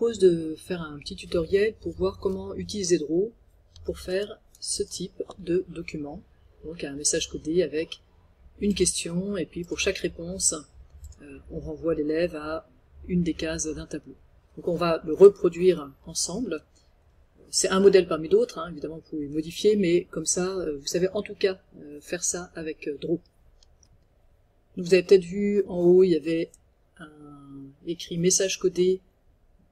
propose de faire un petit tutoriel pour voir comment utiliser Draw pour faire ce type de document. Donc un message codé avec une question, et puis pour chaque réponse, on renvoie l'élève à une des cases d'un tableau. Donc on va le reproduire ensemble. C'est un modèle parmi d'autres, hein, évidemment vous pouvez modifier, mais comme ça, vous savez en tout cas faire ça avec Draw. Donc, vous avez peut-être vu en haut, il y avait écrit message codé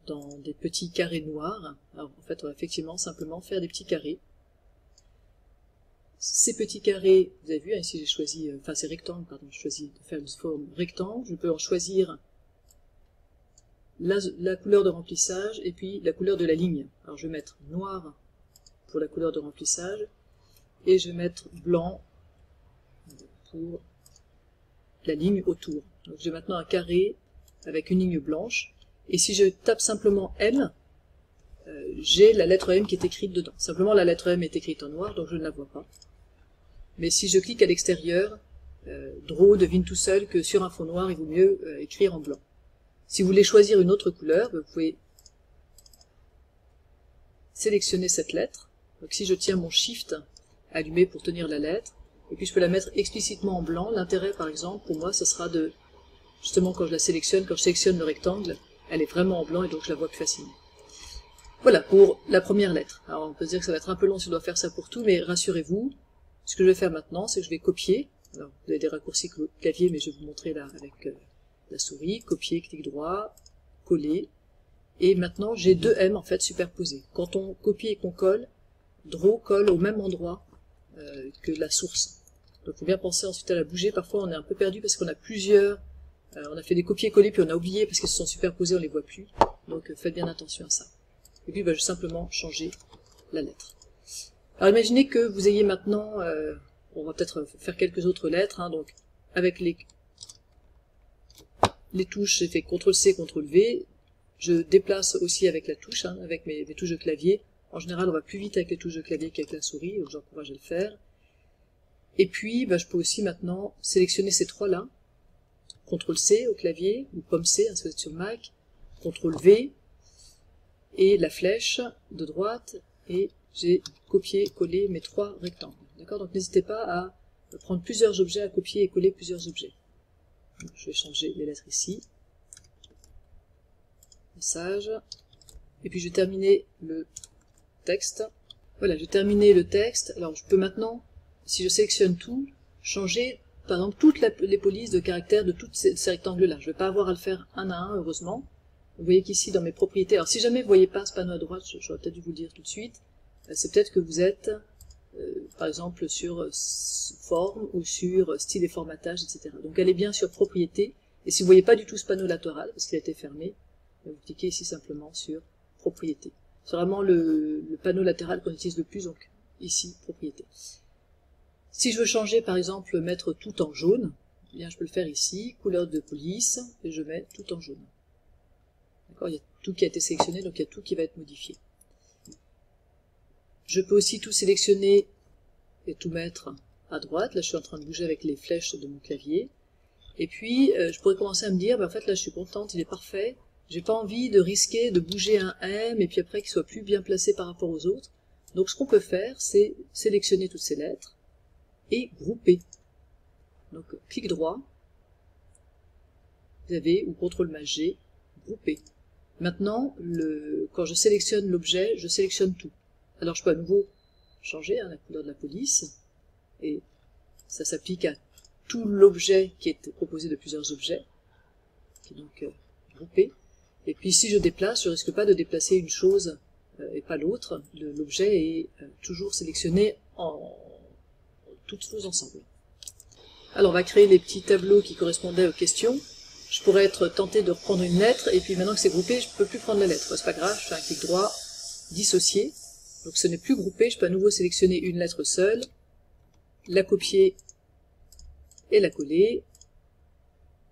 dans des petits carrés noirs. Alors en fait, on va effectivement simplement faire des petits carrés. Ces petits carrés, vous avez vu, hein, ici j'ai choisi, enfin c'est rectangle, pardon, j'ai choisi de faire une forme rectangle. Je peux en choisir la couleur de remplissage et puis la couleur de la ligne. Alors je vais mettre noir pour la couleur de remplissage et je vais mettre blanc pour la ligne autour. Donc j'ai maintenant un carré avec une ligne blanche, et si je tape simplement M, j'ai la lettre M qui est écrite dedans. Simplement la lettre M est écrite en noir, donc je ne la vois pas. Mais si je clique à l'extérieur, Draw devine tout seul que sur un fond noir, il vaut mieux écrire en blanc. Si vous voulez choisir une autre couleur, vous pouvez sélectionner cette lettre. Donc si je tiens mon Shift allumé pour tenir la lettre, et puis je peux la mettre explicitement en blanc. L'intérêt, par exemple, pour moi, ce sera de, justement, quand je la sélectionne, quand je sélectionne le rectangle, elle est vraiment en blanc et donc je la vois plus facilement. Voilà pour la première lettre. Alors on peut se dire que ça va être un peu long si on doit faire ça pour tout, mais rassurez-vous, ce que je vais faire maintenant, c'est que je vais copier. Alors vous avez des raccourcis clavier, mais je vais vous montrer là avec la souris. Copier, clic droit, coller. Et maintenant, j'ai deux M en fait superposés. Quand on copie et qu'on colle, Draw colle au même endroit que la source. Donc il faut bien penser ensuite à la bouger. Parfois on est un peu perdu parce qu'on a plusieurs, on a fait des copier-coller puis on a oublié parce qu'ils se sont superposés, on les voit plus. Donc faites bien attention à ça. Et puis je vais simplement changer la lettre. Alors imaginez que vous ayez maintenant, on va peut-être faire quelques autres lettres, hein, donc avec les touches, j'ai fait CTRL-C, CTRL-V, je déplace aussi avec la touche, hein, avec mes touches de clavier. En général, on va plus vite avec les touches de clavier qu'avec la souris, donc j'encourage à le faire. Et puis, je peux aussi maintenant sélectionner ces trois-là. CTRL-C au clavier, ou Pomme-C, hein, si vous êtes sur Mac, CTRL-V, et la flèche de droite, et j'ai copié, collé mes trois rectangles. D'accord? Donc n'hésitez pas à prendre plusieurs objets, à copier et coller plusieurs objets. Donc, je vais changer les lettres ici. Message. Et puis je vais terminer le texte. Voilà, j'ai terminé le texte. Alors je peux maintenant, si je sélectionne tout, changer par exemple toutes les polices de caractères de tous ces rectangles-là. Je ne vais pas avoir à le faire un à un, heureusement. Vous voyez qu'ici dans mes propriétés, alors si jamais vous ne voyez pas ce panneau à droite, j'aurais peut-être dû vous le dire tout de suite, c'est peut-être que vous êtes par exemple sur forme ou sur style et formatage, etc. Donc allez bien sur propriétés, et si vous ne voyez pas du tout ce panneau latéral, parce qu'il a été fermé, vous cliquez ici simplement sur propriétés. C'est vraiment le panneau latéral qu'on utilise le plus, donc ici, propriété. Si je veux changer, par exemple, mettre tout en jaune, eh bien, je peux le faire ici, couleur de police, et je mets tout en jaune. D'accord, il y a tout qui a été sélectionné, donc il y a tout qui va être modifié. Je peux aussi tout sélectionner et tout mettre à droite. Là, je suis en train de bouger avec les flèches de mon clavier. Et puis, je pourrais commencer à me dire, en fait, là, je suis contente, il est parfait. J'ai pas envie de risquer de bouger un M et puis après qu'il soit plus bien placé par rapport aux autres. Donc ce qu'on peut faire, c'est sélectionner toutes ces lettres et grouper. Donc clic droit, vous avez, ou CTRL+G, grouper. Maintenant, quand je sélectionne l'objet, je sélectionne tout. Alors je peux à nouveau changer la couleur de la police, et ça s'applique à tout l'objet qui est composé de plusieurs objets, qui est donc groupé. Et puis si je déplace, je ne risque pas de déplacer une chose et pas l'autre. L'objet est toujours sélectionné en toutes choses ensemble. Alors on va créer les petits tableaux qui correspondaient aux questions. Je pourrais être tenté de reprendre une lettre, et puis maintenant que c'est groupé, je ne peux plus prendre la lettre. C'est pas grave, je fais un clic droit, dissocier. Donc ce n'est plus groupé, je peux à nouveau sélectionner une lettre seule, la copier et la coller.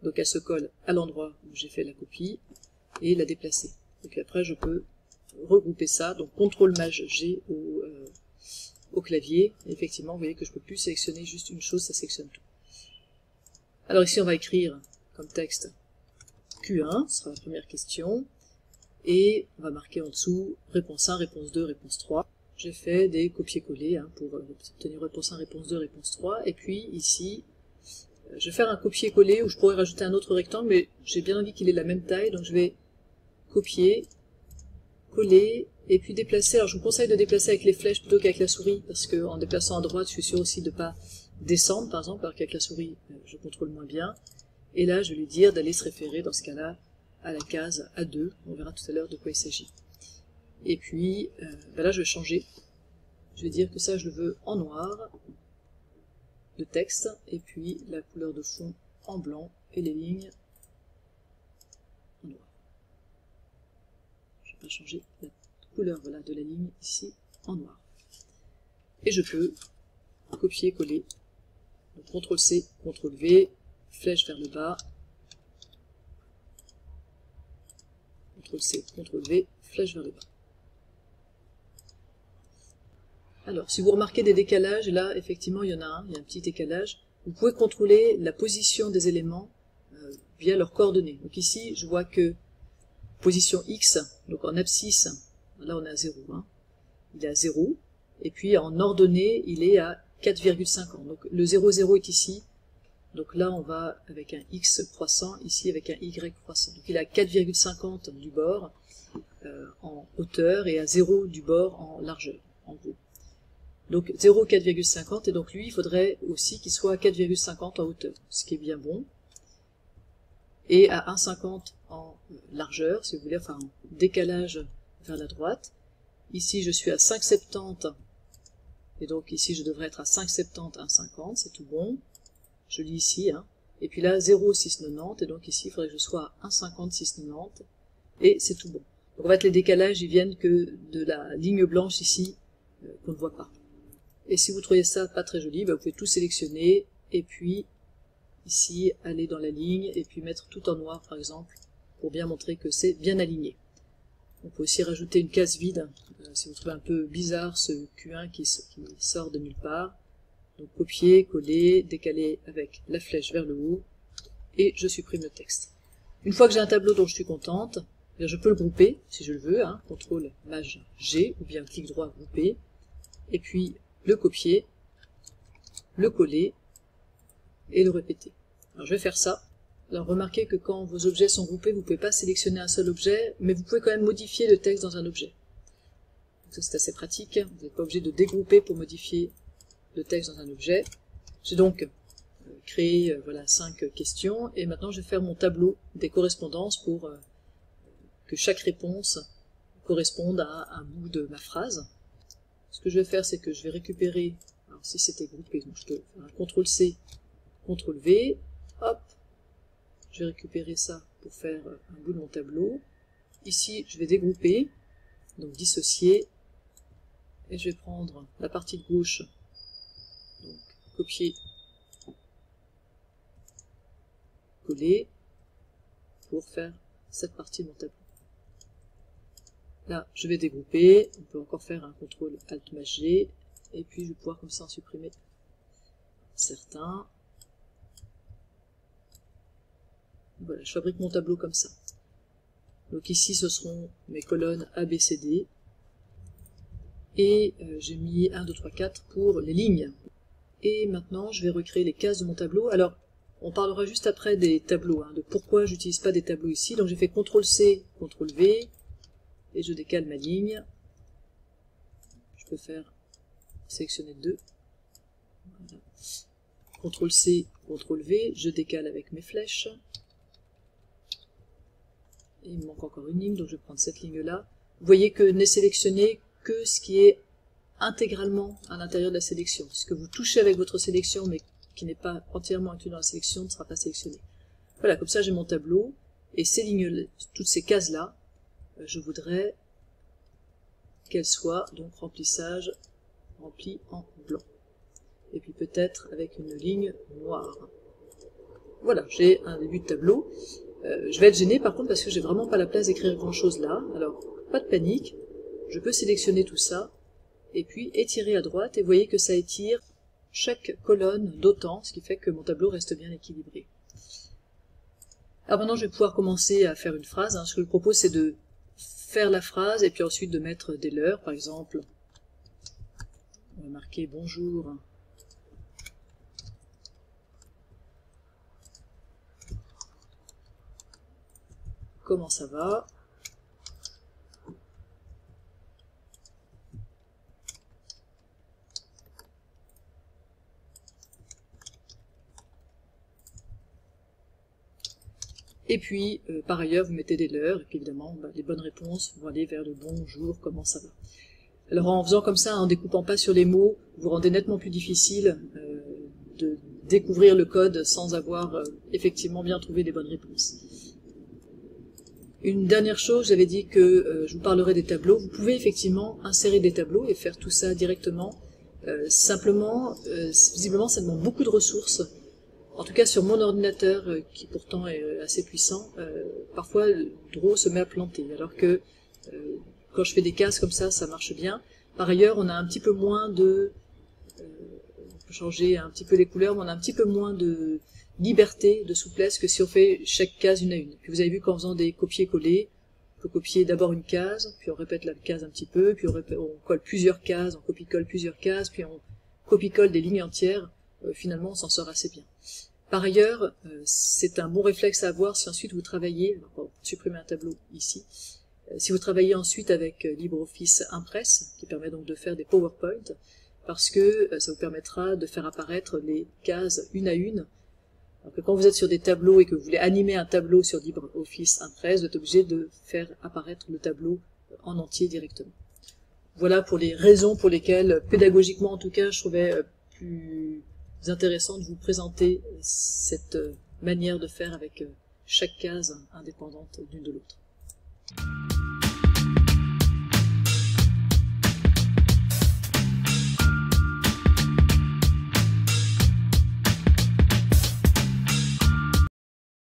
Donc elle se colle à l'endroit où j'ai fait la copie, et la déplacer. Et puis après je peux regrouper ça, donc CTRL+G au clavier, et effectivement vous voyez que je ne peux plus sélectionner juste une chose, ça sélectionne tout. Alors ici on va écrire comme texte Q1, ce sera la première question, et on va marquer en dessous réponse 1, réponse 2, réponse 3. J'ai fait des copier-coller pour obtenir réponse 1, réponse 2, réponse 3, et puis ici, je vais faire un copier-coller où je pourrais rajouter un autre rectangle, mais j'ai bien envie qu'il ait la même taille, donc je vais copier, coller, et puis déplacer. Alors je vous conseille de déplacer avec les flèches plutôt qu'avec la souris, parce qu'en déplaçant à droite, je suis sûr aussi de ne pas descendre, par exemple, alors qu'avec la souris, je contrôle moins bien. Et là, je vais lui dire d'aller se référer, dans ce cas-là, à la case A2. On verra tout à l'heure de quoi il s'agit. Et puis, là, je vais changer. Je vais dire que ça, je le veux en noir, de texte, et puis la couleur de fond en blanc, et les lignes en noir. Je vais pas changer la couleur de la ligne ici en noir. Et je peux copier-coller. CTRL-C, CTRL-V, flèche vers le bas, CTRL-C, CTRL-V, flèche vers le bas. Alors, si vous remarquez des décalages, et là, effectivement, il y en a un petit décalage, vous pouvez contrôler la position des éléments via leurs coordonnées. Donc ici, je vois que position X, donc en abscisse, là on est à 0, il est à 0, et puis en ordonnée, il est à 4,50. Donc le 0, 0 est ici, donc là on va avec un X croissant, ici avec un Y croissant. Donc il est à 4,50 du bord en hauteur et à 0 du bord en largeur, en gros. Donc 0, 4,50, et donc lui, il faudrait aussi qu'il soit à 4,50 en hauteur, ce qui est bien bon. Et à 1,50 en largeur, si vous voulez, enfin en décalage vers la droite. Ici, je suis à 5,70, et donc ici, je devrais être à 5,70, 1,50, c'est tout bon. Je lis ici, et puis là, 0,690, et donc ici, il faudrait que je sois à 1,50, 6,90, et c'est tout bon. Donc en fait, les décalages, ils viennent que de la ligne blanche ici, qu'on ne voit pas. Et si vous trouvez ça pas très joli, vous pouvez tout sélectionner, et puis ici, aller dans la ligne, et puis mettre tout en noir, par exemple, pour bien montrer que c'est bien aligné. On peut aussi rajouter une case vide, si vous trouvez un peu bizarre ce Q1 qui sort de nulle part. Donc copier, coller, décaler avec la flèche vers le haut, et je supprime le texte. Une fois que j'ai un tableau dont je suis contente, je peux le grouper, si je le veux, CTRL Maj G, ou bien clic droit, grouper, et puis le copier, le coller, et le répéter. Alors je vais faire ça. Alors remarquez que quand vos objets sont groupés, vous ne pouvez pas sélectionner un seul objet, mais vous pouvez quand même modifier le texte dans un objet. Donc ça c'est assez pratique, vous n'êtes pas obligé de dégrouper pour modifier le texte dans un objet. J'ai donc créé 5 questions, et maintenant je vais faire mon tableau des correspondances pour que chaque réponse corresponde à un bout de ma phrase. Ce que je vais faire, c'est que je vais récupérer, alors si c'était groupé, donc je peux faire un CTRL-C, CTRL-V, hop, je vais récupérer ça pour faire un bout de mon tableau. Ici, je vais dégrouper, donc dissocier, et je vais prendre la partie de gauche, donc copier, coller, pour faire cette partie de mon tableau. Là, je vais dégrouper, on peut encore faire un CTRL ALT Maj G, et puis je vais pouvoir comme ça en supprimer certains. Voilà, je fabrique mon tableau comme ça. Donc ici, ce seront mes colonnes A, B, C, D, et j'ai mis 1, 2, 3, 4 pour les lignes. Et maintenant, je vais recréer les cases de mon tableau. Alors, on parlera juste après des tableaux, de pourquoi j'utilise pas des tableaux ici. Donc j'ai fait CTRL-C, CTRL-V, et je décale ma ligne. Je peux faire sélectionner 2. Voilà. CTRL-C, CTRL-V, je décale avec mes flèches. Et il me manque encore une ligne, donc je vais prendre cette ligne-là. Vous voyez que n'est sélectionné que ce qui est intégralement à l'intérieur de la sélection. Ce que vous touchez avec votre sélection, mais qui n'est pas entièrement inclus dans la sélection, ne sera pas sélectionné. Voilà, comme ça j'ai mon tableau, et ces lignes, toutes ces cases-là, je voudrais qu'elles soient, donc remplissage, rempli en blanc. Et puis peut-être avec une ligne noire. Voilà, j'ai un début de tableau. Je vais être gêné par contre parce que j'ai vraiment pas la place d'écrire grand chose là. Alors, pas de panique, je peux sélectionner tout ça, et puis étirer à droite, et vous voyez que ça étire chaque colonne d'autant, ce qui fait que mon tableau reste bien équilibré. Alors maintenant je vais pouvoir commencer à faire une phrase. Ce que je propose c'est de faire la phrase et puis ensuite de mettre des leurs. Par exemple, on va marquer bonjour. Comment ça va? Et puis, par ailleurs, vous mettez des leurs, et puis évidemment, les bonnes réponses vont aller vers le bonjour, comment ça va. Alors en faisant comme ça, en découpant pas sur les mots, vous rendez nettement plus difficile de découvrir le code sans avoir effectivement bien trouvé les bonnes réponses. Une dernière chose, j'avais dit que je vous parlerai des tableaux. Vous pouvez effectivement insérer des tableaux et faire tout ça directement. Simplement, visiblement, ça demande beaucoup de ressources. En tout cas, sur mon ordinateur, qui pourtant est assez puissant, parfois, Draw se met à planter, alors que quand je fais des cases comme ça marche bien. Par ailleurs, on a un petit peu moins de... on peut changer un petit peu les couleurs, mais on a un petit peu moins de liberté, de souplesse que si on fait chaque case une à une. Puis vous avez vu qu'en faisant des copier-coller, on peut copier d'abord une case, puis on répète la case un petit peu, puis on colle plusieurs cases, on copie-colle plusieurs cases, puis on copie-colle des lignes entières. Finalement, on s'en sort assez bien. Par ailleurs, c'est un bon réflexe à avoir si ensuite vous travaillez, on va supprimer un tableau ici, si vous travaillez ensuite avec LibreOffice Impress, qui permet donc de faire des PowerPoint, parce que ça vous permettra de faire apparaître les cases une à une. Alors que quand vous êtes sur des tableaux et que vous voulez animer un tableau sur LibreOffice Impress, vous êtes obligé de faire apparaître le tableau en entier directement. Voilà pour les raisons pour lesquelles, pédagogiquement en tout cas, je trouvais plus intéressant de vous présenter cette manière de faire avec chaque case indépendante d'une de l'autre.